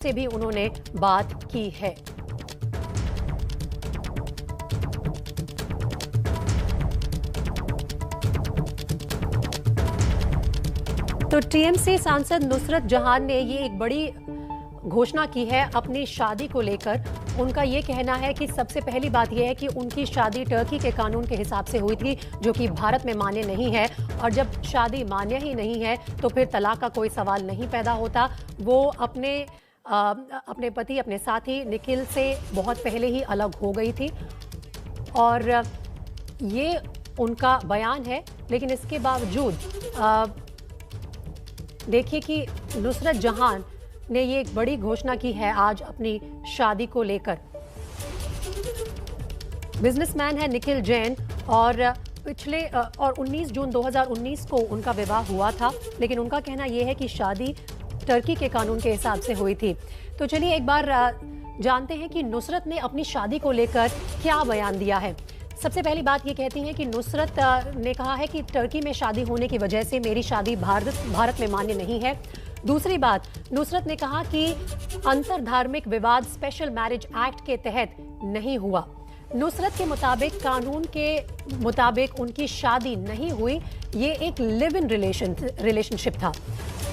से भी उन्होंने बात की है। तो टीएमसी सांसद नुसरत जहान ने ये एक बड़ी घोषणा की है अपनी शादी को लेकर। उनका ये कहना है कि सबसे पहली बात यह है कि उनकी शादी टर्की के कानून के हिसाब से हुई थी, जो कि भारत में मान्य नहीं है। और जब शादी मान्य ही नहीं है तो फिर तलाक का कोई सवाल नहीं पैदा होता। वो अपने पति, अपने साथी निखिल से बहुत पहले ही अलग हो गई थी और ये उनका बयान है। लेकिन इसके बावजूद देखिए कि नुसरत जहान ने ये एक बड़ी घोषणा की है आज अपनी शादी को लेकर। बिजनेसमैन है निखिल जैन और 19 जून 2019 को उनका विवाह हुआ था। लेकिन उनका कहना यह है कि शादी टर्की के कानून के हिसाब से हुई थी। तो चलिए एक बार जानते हैं कि नुसरत ने अपनी शादी को लेकर क्या बयान दिया है। सबसे पहली बात ये कहती हैं कि नुसरत ने कहा है कि टर्की में शादी होने की वजह से मेरी शादी भारत में मान्य नहीं है। दूसरी बात, नुसरत ने कहा कि अंतरधार्मिक विवाद स्पेशल मैरिज एक्ट के तहत नहीं हुआ। नुसरत के मुताबिक कानून के मुताबिक उनकी शादी नहीं हुई, ये एक लिव इन रिलेशनशिप था।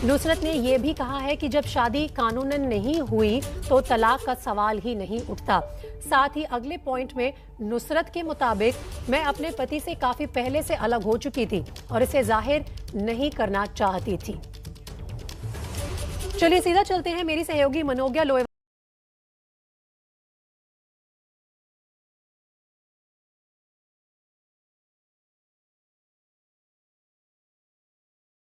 नुसरत ने यह भी कहा है कि जब शादी कानूनन नहीं हुई तो तलाक का सवाल ही नहीं उठता। साथ ही अगले पॉइंट में नुसरत के मुताबिक मैं अपने पति से काफी पहले से अलग हो चुकी थी और इसे जाहिर नहीं करना चाहती थी। चलिए सीधा चलते हैं मेरी सहयोगी मनोज्ञा लोए